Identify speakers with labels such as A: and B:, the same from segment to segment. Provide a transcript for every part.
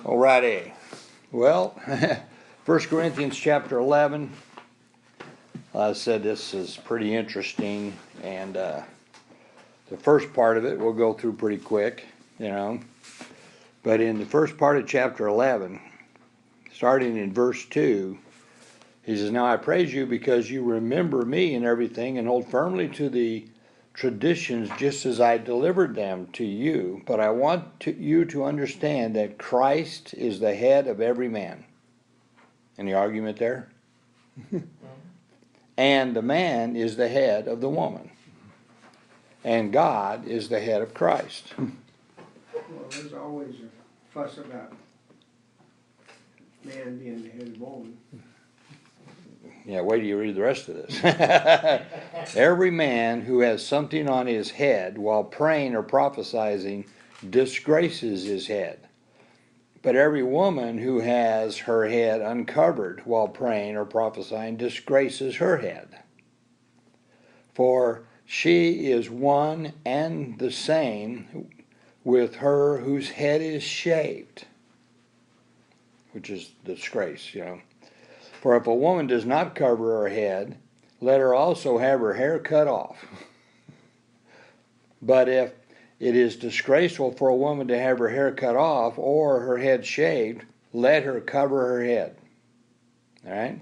A: Alrighty. Well, 1 Corinthians chapter 11. I said this is pretty interesting, and the first part of it we'll go through pretty quick, But in the first part of chapter 11, starting in verse 2, he says, "Now I praise you because you remember me in everything and hold firmly to the traditions just as I delivered them to you. But I want you to understand that Christ is the head of every man." Any argument there? "And the man is the head of the woman. And God is the head of Christ."
B: Well, there's always a fuss about man being the head of woman.
A: Yeah, wait till you read the rest of this. "Every man who has something on his head while praying or prophesying disgraces his head. But every woman who has her head uncovered while praying or prophesying disgraces her head. For she is one and the same with her whose head is shaved," which is disgrace, "For if a woman does not cover her head, let her also have her hair cut off. But if it is disgraceful for a woman to have her hair cut off or her head shaved, let her cover her head." All right?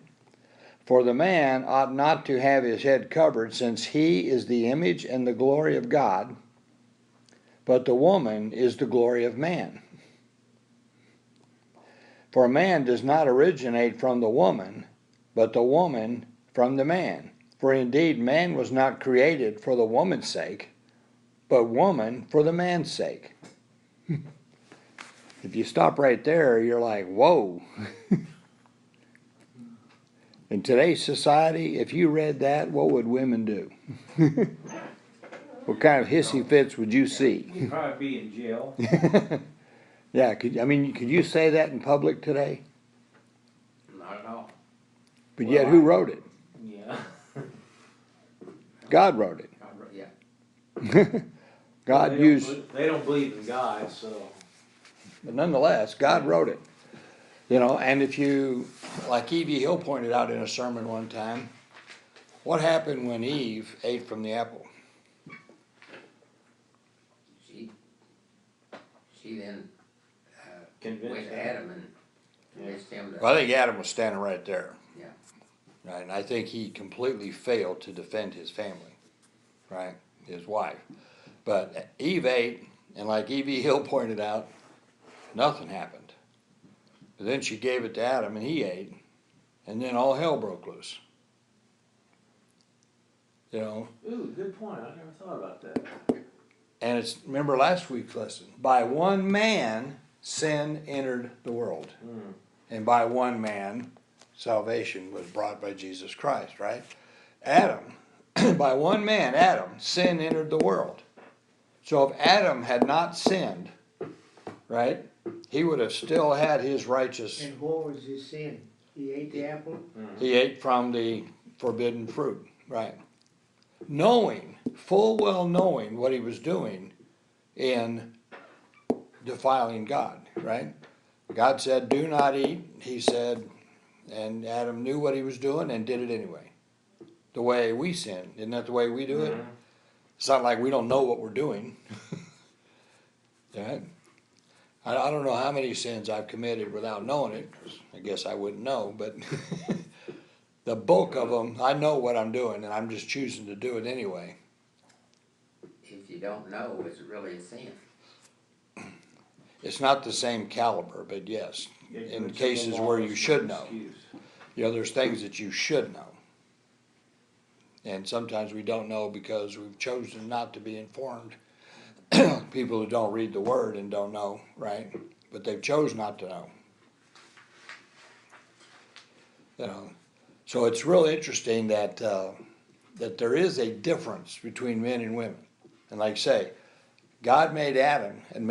A: "For the man ought not to have his head covered, since he is the image and the glory of God, but the woman is the glory of man. For man does not originate from the woman, but the woman from the man. For indeed man was not created for the woman's sake, but woman for the man's sake." If you stop right there, you're like, whoa. In today's society, if you read that, what would women do? What kind of hissy fits would you see?
C: You'd probably be in jail.
A: Yeah, could you say that in public today?
C: Not at all.
A: But yet, who wrote it?
C: Yeah.
A: God wrote it.
C: Yeah.
A: God used.
C: They don't believe in God, so.
A: But nonetheless, God wrote it. And if you, like E.V. Hill pointed out in a sermon one time, what happened when Eve ate from the apple?
D: She then
C: Convinced
D: went to Adam and convinced him to.
A: Well, I think Adam was standing right there.
D: Yeah.
A: Right, and I think he completely failed to defend his family, right, his wife. But Eve ate, and like E.V. Hill pointed out, nothing happened. But then she gave it to Adam, and he ate, and then all hell broke loose.
C: Ooh, good point. I never thought about that.
A: And remember last week's lesson, by one man sin entered the world. And by one man salvation was brought by Jesus Christ, right? Adam, by one man, Adam, sin entered the world. So if Adam had not sinned, right, he would have still had his righteous.
B: And what was his sin? He ate the apple?
A: He ate from the forbidden fruit, right? Full well knowing what he was doing in defiling God, right? God said, "Do not eat." He said, and Adam knew what he was doing and did it anyway. The way we sin, isn't that the way we do it? It's not like we don't know what we're doing. Right? I don't know how many sins I've committed without knowing it, 'cause I guess I wouldn't know, but the bulk of them, I know what I'm doing, and I'm just choosing to do it anyway.
D: If you don't know, it's really a sin.
A: It's not the same caliber, but yes, in cases where you should know. There's things that you should know. And sometimes we don't know because we've chosen not to be informed. People who don't read the Word and don't know, right? But they've chosen not to know. So it's really interesting that there is a difference between men and women. And like I say, God made Adam and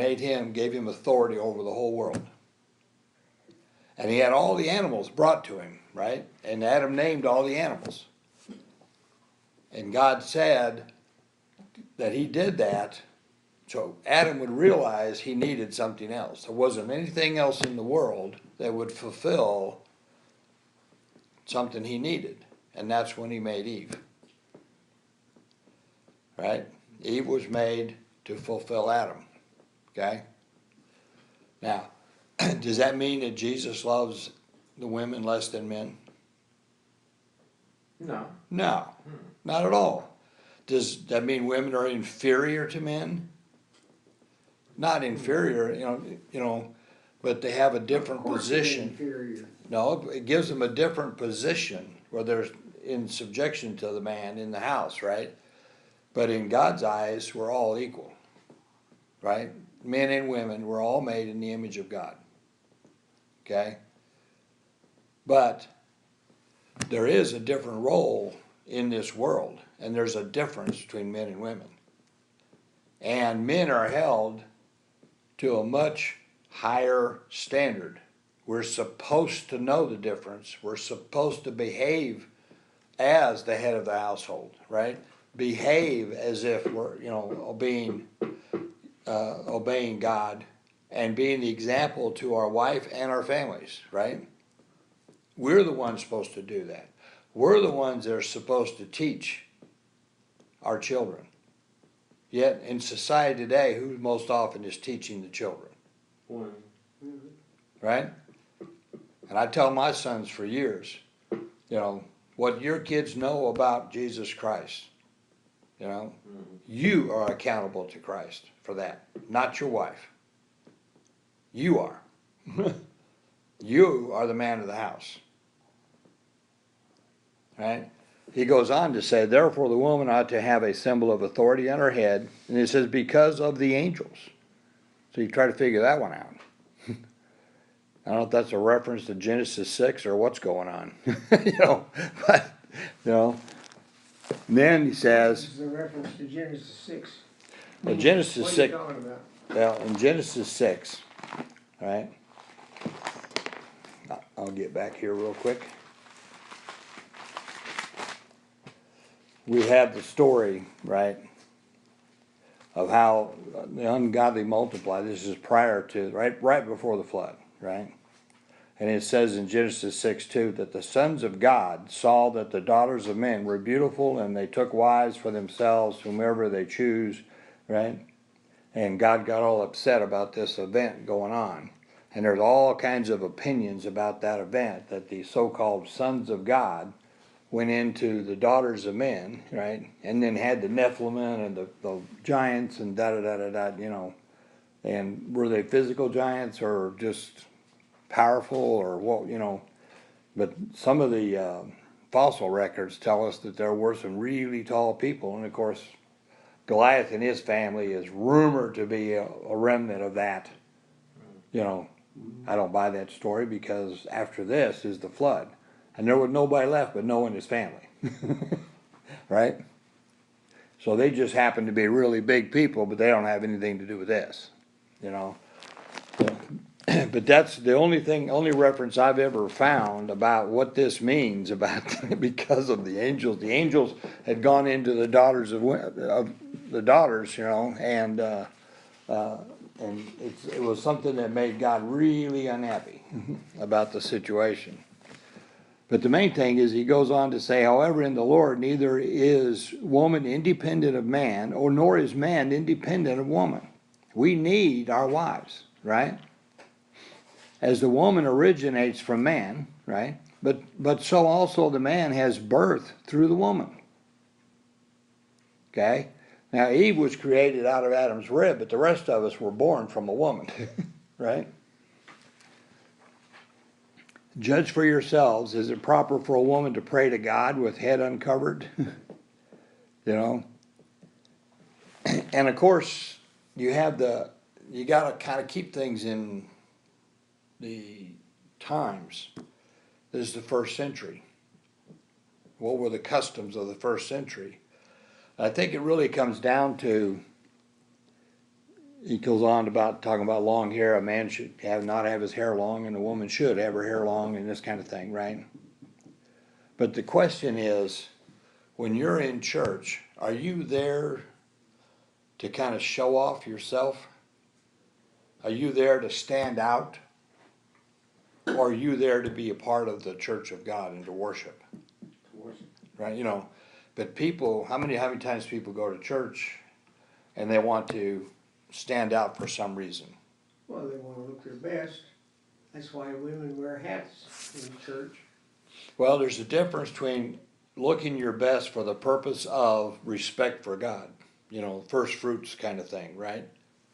A: gave him authority over the whole world. And he had all the animals brought to him, right? And Adam named all the animals. And God said that he did that So Adam would realize he needed something else. There wasn't anything else in the world that would fulfill something he needed. And that's when he made Eve. Right? Eve was made to fulfill Adam. Okay? Now, does that mean that Jesus loves the women less than men?
C: No.
A: No, not at all. Does that mean women are inferior to men? Not inferior, but they have a different
B: Of course they're
A: position.
B: inferior.
A: No, it gives them a different position where they're in subjection to the man in the house, right? But in God's eyes, we're all equal, right? Men and women, we're all made in the image of God. Okay? But there is a different role in this world, and there's a difference between men and women. And men are held to a much higher standard. We're supposed to know the difference. We're supposed to behave as the head of the household, right? Behave as if we're, obeying God and being the example to our wife and our families, right? We're the ones supposed to do that. We're the ones that are supposed to teach our children. Yet in society today, who most often is teaching the children?
C: Women.
A: Right? And I tell my sons for years, what your kids know about Jesus Christ, you are accountable to Christ for that, not your wife. You are. You are the man of the house. Right? He goes on to say, therefore the woman ought to have a symbol of authority on her head. And it says, because of the angels. So you try to figure that one out. I don't know if that's a reference to Genesis 6 or what's going on. And then he says,
B: This is a reference to Genesis 6.
A: well, Genesis
B: What are you
A: 6,
B: talking about?
A: well, in Genesis 6, right? I'll get back here real quick. We have the story, right, of how the ungodly multiply. This is prior to, right before the flood, right? And it says in Genesis 6:2 that the sons of God saw that the daughters of men were beautiful, and they took wives for themselves, whomever they choose, right? And God got all upset about this event going on. And there's all kinds of opinions about that event, that the so-called sons of God went into the daughters of men, right? And then had the Nephilim and the giants and da-da-da-da-da, And were they physical giants or just powerful or what, But some of the fossil records tell us that there were some really tall people. And of course, Goliath and his family is rumored to be a remnant of that. I don't buy that story because after this is the flood. And there was nobody left but Noah and his family. Right? So they just happen to be really big people, but they don't have anything to do with this. But that's the only reference I've ever found about what this means about because of the angels. The angels had gone into the daughters of the daughters, and it was something that made God really unhappy about the situation. But the main thing is he goes on to say, however, in the Lord neither is woman independent of man, nor is man independent of woman. We need our wives, right? As the woman originates from man, right? But so also the man has birth through the woman. Okay? Now Eve was created out of Adam's rib, but the rest of us were born from a woman, right? Judge for yourselves. Is it proper for a woman to pray to God with head uncovered? And of course, you got to kind of keep things in the times. This is the first century. What were the customs of the first century? I think it really comes down to, he goes on about talking about long hair. A man should not have his hair long, and a woman should have her hair long, and this kind of thing, right? But the question is, when you're in church, are you there to kind of show off yourself? Are you there to stand out? Or are you there to be a part of the church of God and to worship? Right, you know, but people, how many times people go to church and they want to stand out for some reason?
B: Well, they wanna look their best. That's why women wear hats in church.
A: Well, there's a difference between looking your best for the purpose of respect for God, you know, first fruits kind of thing, right?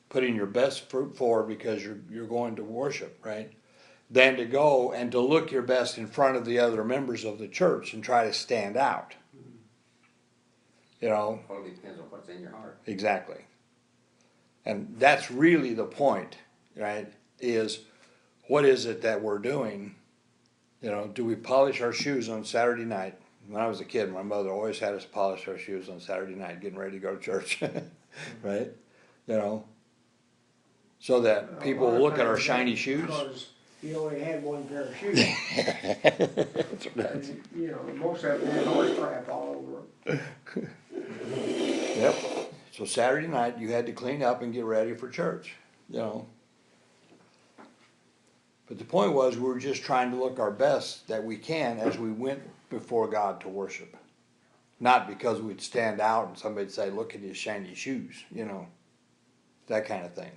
A: Putting your best fruit forward because you're going to worship, right? Than to go and to look your best in front of the other members of the church and try to stand out. You know,
D: Well, it depends on what's in your heart.
A: exactly. And that's really the point, right? Is what is it that we're doing? You know, do we polish our shoes on Saturday night? When I was a kid, my mother always had us polish our shoes on Saturday night, getting ready to go to church, right? You know, so that people will look at our shiny shoes.
B: Because you only had one pair of shoes. And, you know, most of them had horse crap all over them.
A: Yep. So Saturday night, you had to clean up and get ready for church, you know. But the point was, we were just trying to look our best that we can as we went before God to worship. Not because we'd stand out and somebody'd say, look at his shiny shoes, you know, that kind of thing.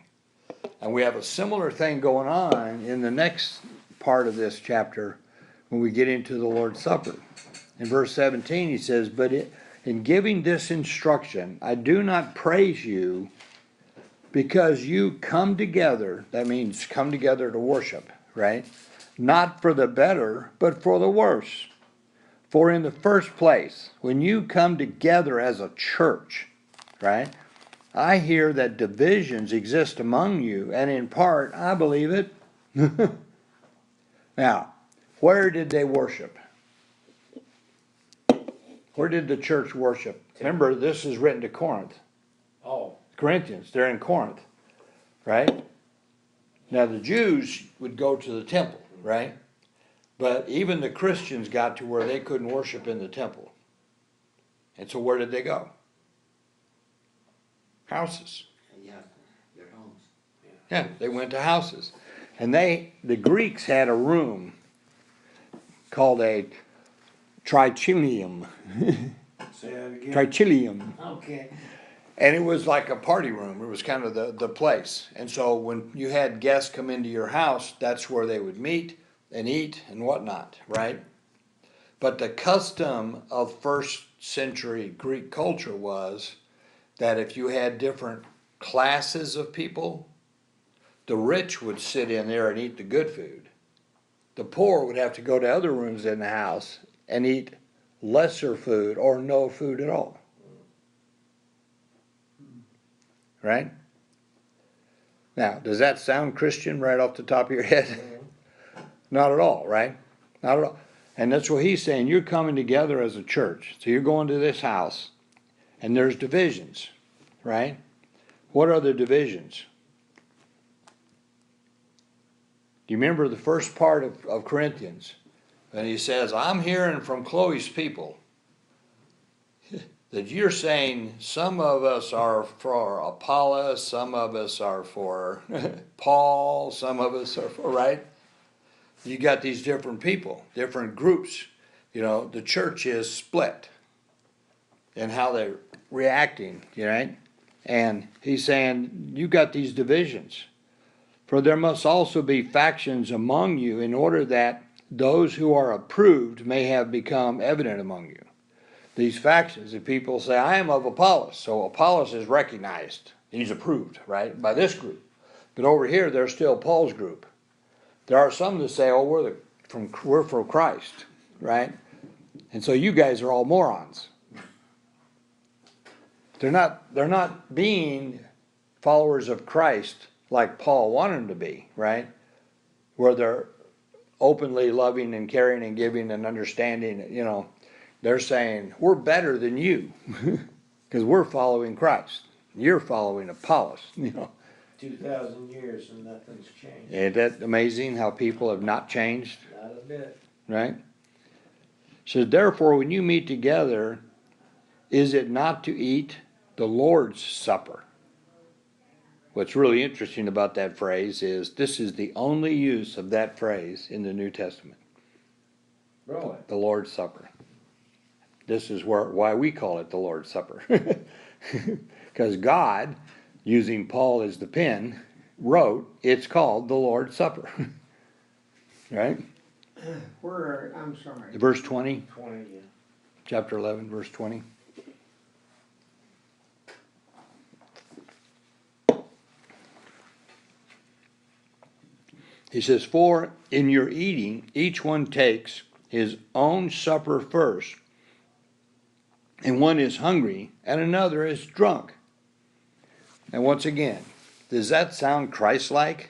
A: And we have a similar thing going on in the next part of this chapter when we get into the Lord's Supper. In verse 17, he says, but in giving this instruction, I do not praise you because you come together, that means come together to worship, right? Not for the better, but for the worse. For in the first place, when you come together as a church, right, I hear that divisions exist among you, and in part, I believe it. Now, where did they worship? Where did the church worship? Remember, this is written to Corinth.
C: Oh,
A: Corinthians, they're in Corinth, right? Now, the Jews would go to the temple, right? But even the Christians got to where they couldn't worship in the temple. And so where did they go? Houses.
D: Yeah, their homes.
A: Yeah, they went to houses. And the Greeks had a room called a triclinium.
C: say that again.
A: Triclinium.
C: Okay.
A: And it was like a party room. It was kind of the place. And so when you had guests come into your house, that's where they would meet and eat and whatnot, right? But the custom of first century Greek culture was that if you had different classes of people, the rich would sit in there and eat the good food. The poor would have to go to other rooms in the house and eat lesser food or no food at all. Right? Now, does that sound Christian right off the top of your head? Not at all, right? Not at all. And that's what he's saying. You're coming together as a church. So you're going to this house, and there's divisions, right? What are the divisions? Do you remember the first part of Corinthians? And he says, I'm hearing from Chloe's people that you're saying some of us are for Apollos, some of us are for Paul, some of us are for, right? You got these different people, different groups. You know, the church is split in how they're reacting, right? And he's saying, you got these divisions. For there must also be factions among you in order that those who are approved may have become evident among you. These factions, if people say, I am of Apollos, so Apollos is recognized. He's approved, right, by this group. But over here, there's still Paul's group. There are some that say, oh, we're from Christ, right? And so you guys are all morons. They're not being followers of Christ like Paul wanted them to be, right? Where they're openly loving and caring and giving and understanding, you know. They're saying, we're better than you because we're following Christ. You're following Apollos, you know.
C: 2,000 years and nothing's changed.
A: Isn't that amazing how people have not changed,
C: Not a bit.
A: right? So therefore, when you meet together, is it not to eat the Lord's Supper? what's really interesting about that phrase is this is the only use of that phrase in the New Testament,
C: Really?
A: the Lord's Supper. This is why we call it the Lord's Supper. Because God, using Paul as the pen, wrote, it's called the Lord's Supper. Right?
B: I'm sorry.
A: Verse 20,
C: 20, yeah.
A: chapter 11, verse 20. He says, for in your eating, each one takes his own supper first, and one is hungry, and another is drunk. And once again, does that sound Christ-like?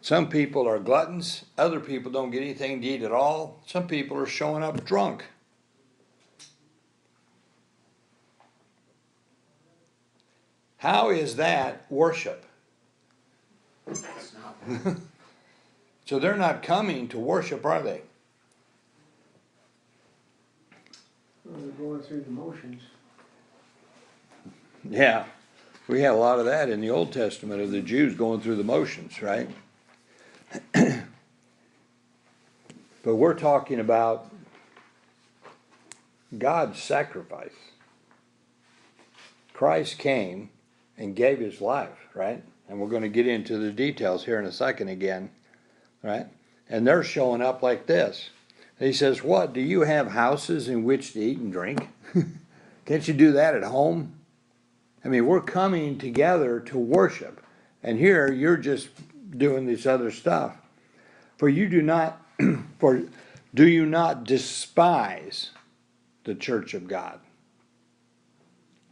A: Some people are gluttons, other people don't get anything to eat at all, some people are showing up drunk. How is that worship?
D: It's not.
A: So they're not coming to worship, are they?
B: Well, they're going through the motions.
A: Yeah, we had a lot of that in the Old Testament of the Jews going through the motions, right? But we're talking about God's sacrifice. Christ came and gave his life, right? And we're going to get into the details here in a second again, right? And they're showing up like this. He says, what, do you have houses in which to eat and drink? Can't you do that at home? I mean, we're coming together to worship. And here you're just doing this other stuff. For you do not, do you not despise the church of God?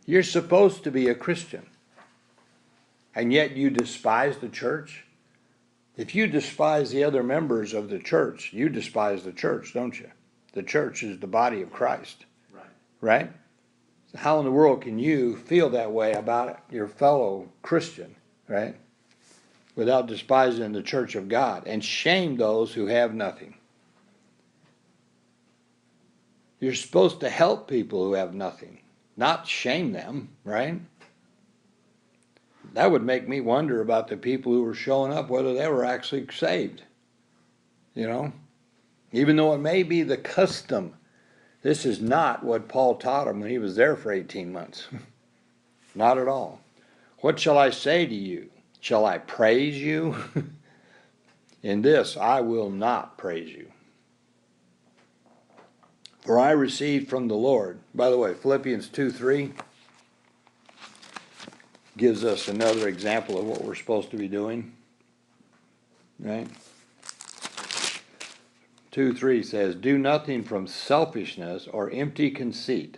A: You're supposed to be a Christian. And yet you despise the church? If you despise the other members of the church, you despise the church, don't you? The church is the body of Christ.
C: Right.
A: Right? How in the world can you feel that way about your fellow Christian, right? Without despising the church of God, and shame those who have nothing. You're supposed to help people who have nothing, not shame them, right? That would make me wonder about the people who were showing up, whether they were actually saved. You know? Even though it may be the custom. This is not what Paul taught them when he was there for 18 months. Not at all. What shall I say to you? Shall I praise you? In this I will not praise you. For I received from the Lord. By the way, Philippians 2:3 gives us another example of what we're supposed to be doing. Right? 2:3 says, do nothing from selfishness or empty conceit,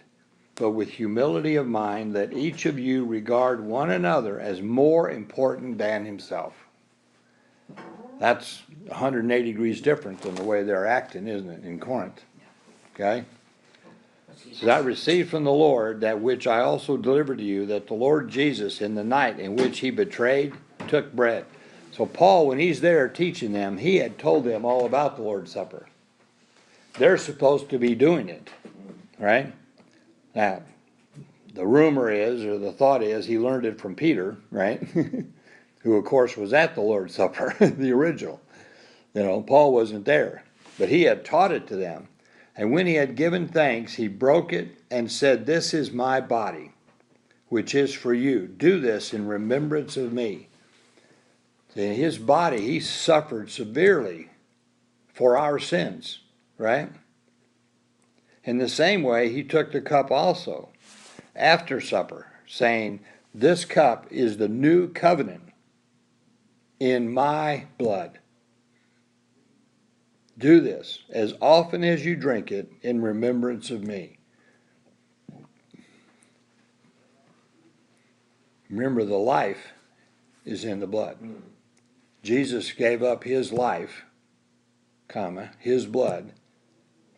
A: but with humility of mind let each of you regard one another as more important than himself. That's 180 degrees different than the way they're acting, isn't it, in Corinth? Okay? So I received from the Lord that which I also delivered to you, that the Lord Jesus, in the night in which he betrayed, took bread. So Paul, when he's there teaching them, he had told them all about the Lord's Supper. They're supposed to be doing it, right? Now, the rumor is, or the thought is, he learned it from Peter, right? Who, of course, was at the Lord's Supper, the original. You know, Paul wasn't there, but he had taught it to them. And when he had given thanks, he broke it and said, this is my body, which is for you. Do this in remembrance of me. In his body, he suffered severely for our sins, right? In the same way, he took the cup also after supper, saying, this cup is the new covenant in my blood. Do this as often as you drink it in remembrance of me. Remember, the life is in the blood. Jesus gave up his life, his blood,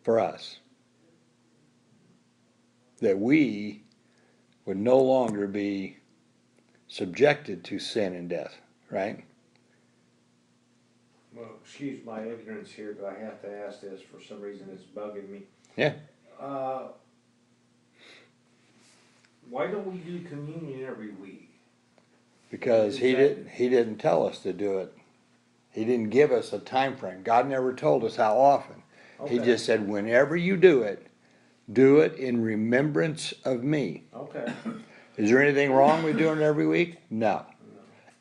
A: for us. That we would no longer be subjected to sin and death, right?
C: Well, excuse my ignorance here, but I have to ask this. For some reason it's bugging me.
A: Yeah.
C: Why don't we do communion every week?
A: Because he didn't tell us to do it. He didn't give us a time frame. God never told us how often. He
C: Okay.
A: just said, whenever you do it in remembrance of me.
C: Okay.
A: Is there anything wrong with doing it every week? No.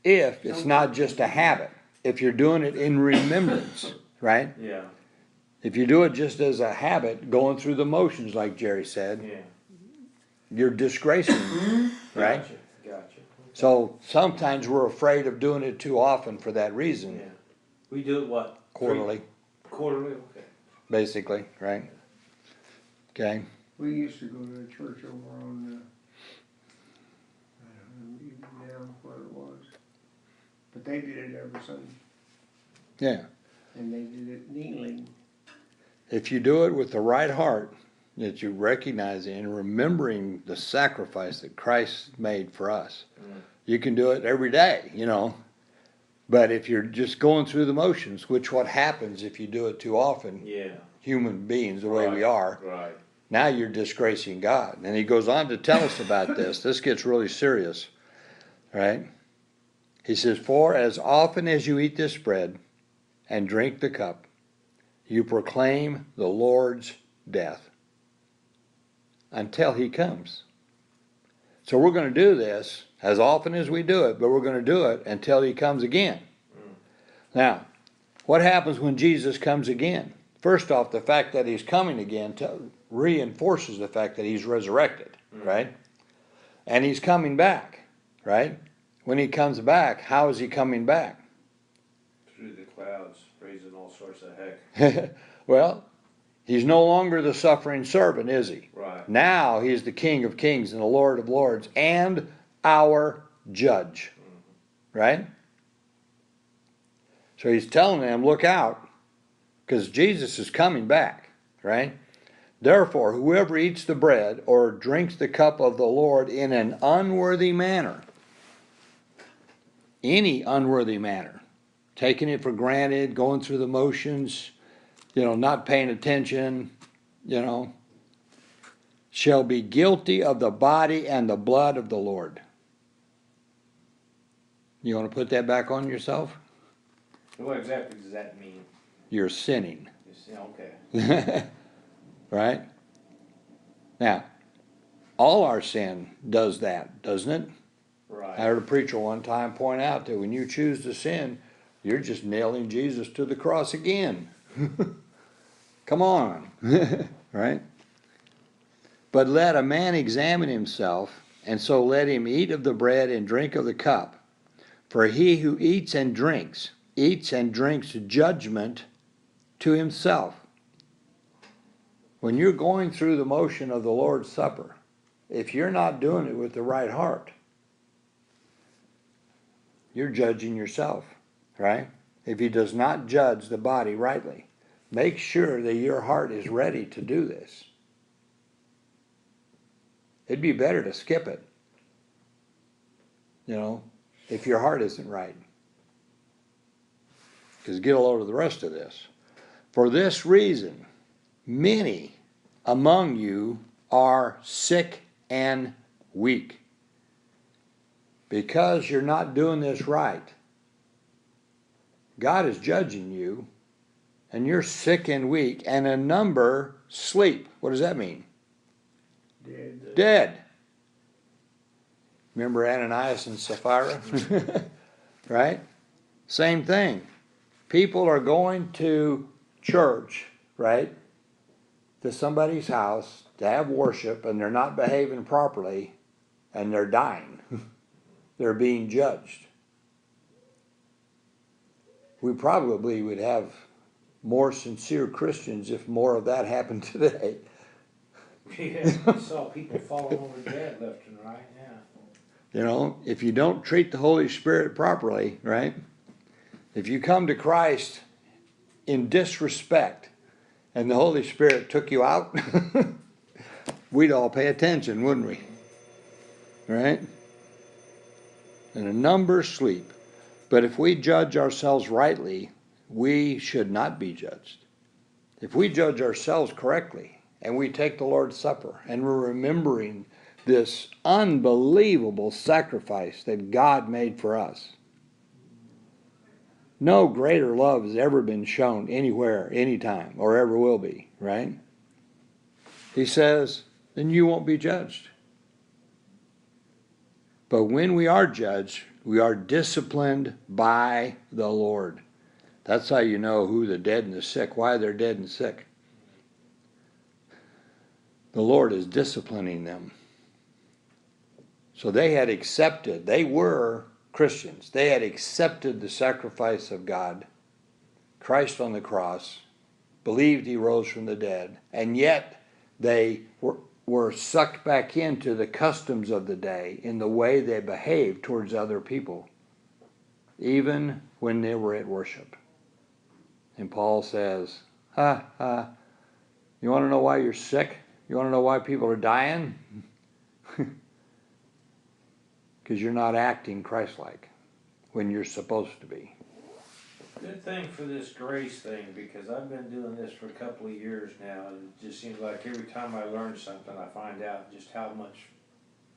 A: If it's not just a habit, if you're doing it in remembrance, right?
C: Yeah,
A: If you do it just as a habit, going through the motions, like Jerry said,
C: yeah.
A: you're disgracing, right?
C: Gotcha.
A: So sometimes we're afraid of doing it too often for that reason.
C: Yeah. We do it what?
A: Quarterly,
C: Quarterly, okay.
A: basically, right? Okay.
B: We used to go to a church over on, I don't know even now where it was. But they did it every Sunday,
A: Yeah.
B: and they did it kneeling.
A: If you do it with the right heart, that you recognize it and remembering the sacrifice that Christ made for us, you can do it every day, you know. But if you're just going through the motions, which what happens if you do it too often,
C: Yeah.
A: human beings the way we are,
C: Right.
A: now you're disgracing God. And he goes on to tell us about this. This gets really serious, right? He says, for as often as you eat this bread and drink the cup, you proclaim the Lord's death until he comes. So we're going to do this as often as we do it, but we're going to do it until he comes again. Now, what happens when Jesus comes again? First off, the fact that he's coming again reinforces the fact that he's resurrected, right? And he's coming back, right? When he comes back, how is he coming back?
C: Through the clouds, raising all sorts of heck.
A: Well, he's no longer the suffering servant, is he?
C: Right.
A: Now he's the King of Kings and the Lord of Lords and our judge, right? So he's telling them, look out, because Jesus is coming back, right? Therefore, whoever eats the bread or drinks the cup of the Lord in an unworthy manner, any unworthy manner, taking it for granted, going through the motions, not paying attention, shall be guilty of the body and the blood of the Lord. You want to put that back on yourself?
C: What exactly does that mean?
A: You're sinning.
C: Okay.
A: Right? Now, all our sin does that, doesn't it?
C: Right.
A: I heard a preacher one time point out that when you choose to sin, you're just nailing Jesus to the cross again. Come on. Right? But let a man examine himself, and so let him eat of the bread and drink of the cup. For he who eats and drinks judgment to himself. When you're going through the motion of the Lord's Supper, if you're not doing it with the right heart, you're judging yourself, right? If he does not judge the body rightly, make sure that your heart is ready to do this. It'd be better to skip it, if your heart isn't right. Because get a load of the rest of this. For this reason, many among you are sick and weak. Because you're not doing this right. God is judging you, and you're sick and weak, and a number sleep. What does that mean? Dead. Remember Ananias and Sapphira? Right? Same thing. People are going to church, right? To somebody's house to have worship, and they're not behaving properly, and they're dying. They're being judged. We probably would have more sincere Christians if more of that happened today.
C: Yeah, I saw people falling over dead left and right, yeah.
A: If you don't treat the Holy Spirit properly, right? If you come to Christ in disrespect and the Holy Spirit took you out, we'd all pay attention, wouldn't we? Right? And a number sleep. But if we judge ourselves rightly, we should not be judged. If we judge ourselves correctly, and we take the Lord's Supper, and we're remembering this unbelievable sacrifice that God made for us. No greater love has ever been shown anywhere, anytime, or ever will be, right? He says, then you won't be judged. But when we are judged, we are disciplined by the Lord. That's how you know who the dead and the sick, why they're dead and sick. The Lord is disciplining them. So they had accepted, they were Christians. They had accepted the sacrifice of God, Christ on the cross, believed he rose from the dead, and yet they were sucked back into the customs of the day in the way they behaved towards other people, even when they were at worship. And Paul says, you want to know why you're sick? You want to know why people are dying? Because you're not acting Christ-like when you're supposed to be.
C: Good thing for this grace thing, because I've been doing this for a couple of years now, and it just seems like every time I learn something, I find out just how much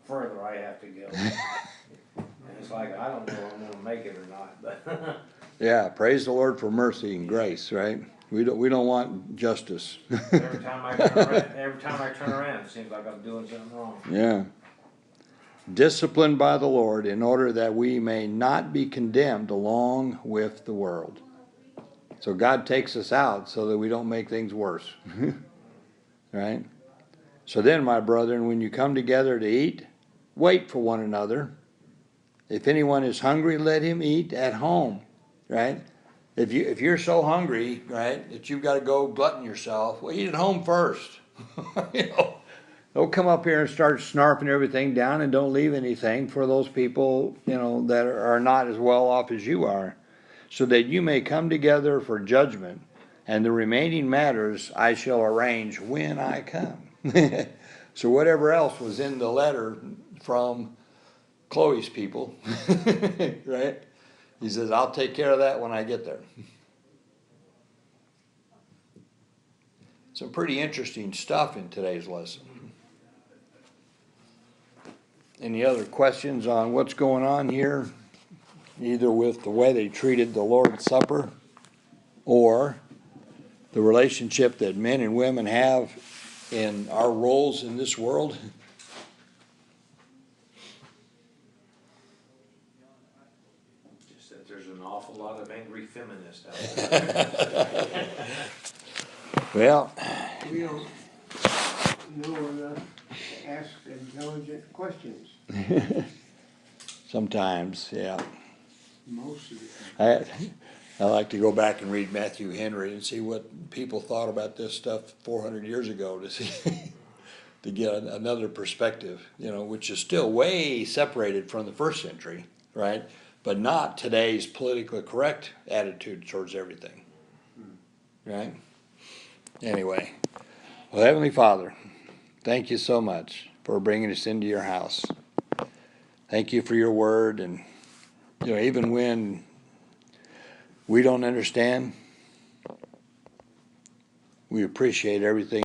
C: further I have to go. And it's like, I don't know if I'm going to make it or not, but
A: Yeah, praise the Lord for mercy and grace, right? We don't want justice.
C: every time I turn around, it seems like I'm doing something wrong.
A: Yeah. Disciplined by the Lord in order that we may not be condemned along with the world. So God takes us out so that we don't make things worse. Right? So then, my brethren, when you come together to eat, wait for one another. If anyone is hungry, let him eat at home. Right? If you're so hungry, right, that you've got to go glutton yourself, well, eat at home first. You know, don't come up here and start snarping everything down, and don't leave anything for those people, you know, that are not as well off as you are, so that you may come together for judgment, and the remaining matters I shall arrange when I come. So whatever else was in the letter from Chloe's people, right? He says, I'll take care of that when I get there. Some pretty interesting stuff in today's lesson. Any other questions on what's going on here, either with the way they treated the Lord's Supper or the relationship that men and women have in our roles in this world?
C: Just that there's an awful lot of angry feminists out there.
A: Well,
B: We don't know enough to ask intelligent questions
A: sometimes, yeah.
B: most of the time.
A: I like to go back and read Matthew Henry and see what people thought about this stuff 400 years ago to see to get another perspective, you know, which is still way separated from the first century, right? But not today's politically correct attitude towards everything, right? Anyway, well, Heavenly Father, thank you so much for bringing us into your house. Thank you for your word, and you know, even when we don't understand, we appreciate everything